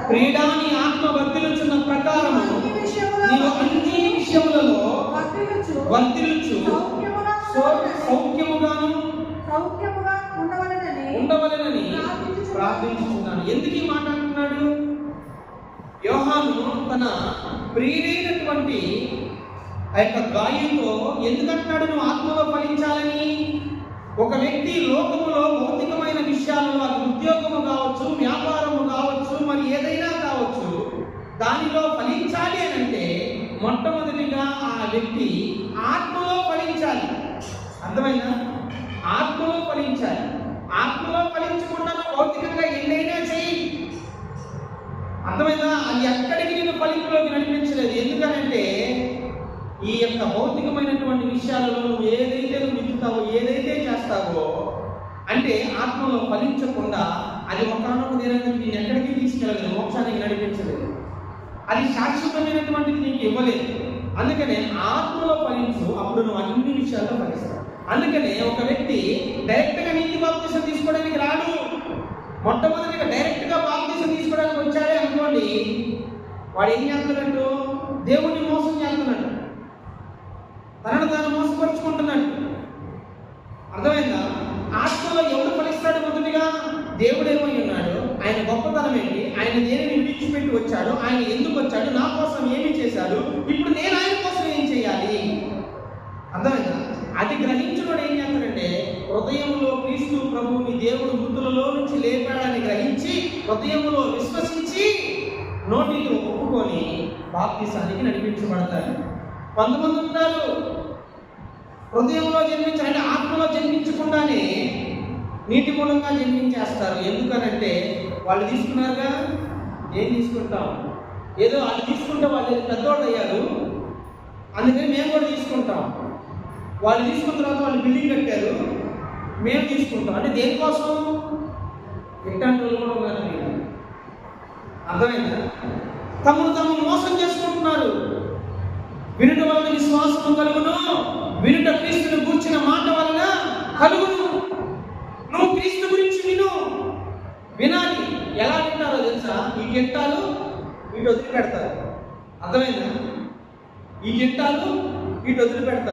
క్రీడా నీ ఆత్మ వర్ధిల్లుచున్న ప్రకారము నీవు అన్ని విషయములలో వర్ధిల్లుచు సౌఖ్యముగాను ఉండవలెనని ప్రార్థించుచున్నాను. ఎందుకు ఈ మాట అంటున్నాడు? యోహాను తన ప్రియుడైనటువంటి ఆ యొక్క గాయంతో ఎందుకంటున్నాడు నువ్వు ఆత్మలో ఫలించాలని? ఒక వ్యక్తి లోకములో భౌతికమైన విషయాలలో, అది ఉద్యోగము కావచ్చు, వ్యాపారము కావచ్చు, మరి ఏదైనా కావచ్చు, దానిలో ఫలించాలి అని అంటే మొట్టమొదటిగా ఆ వ్యక్తి ఆత్మలో ఫలించాలి. అర్థమైనా? ఆత్మలో ఫలించాలి. ఆత్మలో ఫలించకుండా భౌతికంగా ఎన్నైనా చేయి. అర్థమైనా? అది ఎక్కడికి నేను ఫలింపులోకి నడిపించలేదు. ఎందుకనంటే ఈ యొక్క భౌతికమైనటువంటి విషయాలలో నువ్వు ఏదైతే విత్తుతావో, ఏదైతే చేస్తావో అంటే ఆత్మలో ఫలించకుండా అది ఒకనొక దినానికి నేను ఎక్కడికి తీసుకెళ్ళలేదు, మోక్షానికి నడిపించలేదు. అది శాశ్వతమైనటువంటిది నీకు ఇవ్వలేదు. అందుకనే ఆత్మలో ఫలించు, అప్పుడు నువ్వు అన్ని విషయాల్లో ఫలిస్తావు. అందుకనే ఒక వ్యక్తి డైరెక్ట్గా నీతి బాప్తిసం తీసుకోవడానికి రాడు. మొట్టమొదటిగా డైరెక్ట్గా బాప్తిసం తీసుకోవడానికి వచ్చాడే అనుకోండి, వాడు ఏం చేస్తున్నాడు? దేవుడిని మోసం చేస్తున్నాడు, తనను తాను మోసపరుచుకుంటున్నాడు. అర్థమైందా? ఆత్మలో ఎవరు ఫలిస్తాడు? మొదటిగా దేవుడు ఏమై ఉన్నాడు, ఆయన గొప్పతనం ఏంటి, ఆయన దేనిని విడిచిపెట్టి వచ్చాడు, ఆయన ఎందుకు వచ్చాడు, నా కోసం ఏమి చేశాడు, ఇప్పుడు నేను ఆయన కోసం ఏం చేయాలి. అర్థమైందా? అది గ్రహించుకోవడం ఏం చేస్తాడంటే హృదయంలో క్రీస్తు ప్రభువుని దేవుడు మృతులలో నుంచి లేపాడని గ్రహించి హృదయంలో విశ్వసించి నోటితో ఒప్పుకొని బాప్తిసానికి నడిపించబడతాడు. కొంతమంది ఉంటారు హృదయంలో జన్మించాలంటే ఆత్మలో జన్మించకుండానే నీటి మూలంగా జన్మించేస్తారు. ఎందుకనంటే వాళ్ళు తీసుకున్నారుగా, ఏం తీసుకుంటాం, ఏదో వాళ్ళు తీసుకుంటే వాళ్ళు పెద్దవాళ్ళు అయ్యారు, అందుకని మేము కూడా తీసుకుంటాం. వాళ్ళు తీసుకున్న తర్వాత వాళ్ళు బిల్డింగ్ కట్టారు, మేము తీసుకుంటాం. అంటే దేనికోసం? ఇట్లాంటి వాళ్ళు కూడా ఉన్నారు. అర్థమైందా? తమను తాము మోసం చేసుకుంటున్నారు. వినుట వలన విశ్వాసము కలుగును, వినుట క్రీస్తుని గూర్చిన మాట వలన కలుగును. నువ్వు క్రీస్తు గురించి విను, వినాలి. ఎలా వింటారో తెలుసా? ఈ గిట్టాలు వీటి వదిలిపెడతారు. అర్థమైందా? ఈ గిట్టాలు వీటి వదిలిపెడతారు.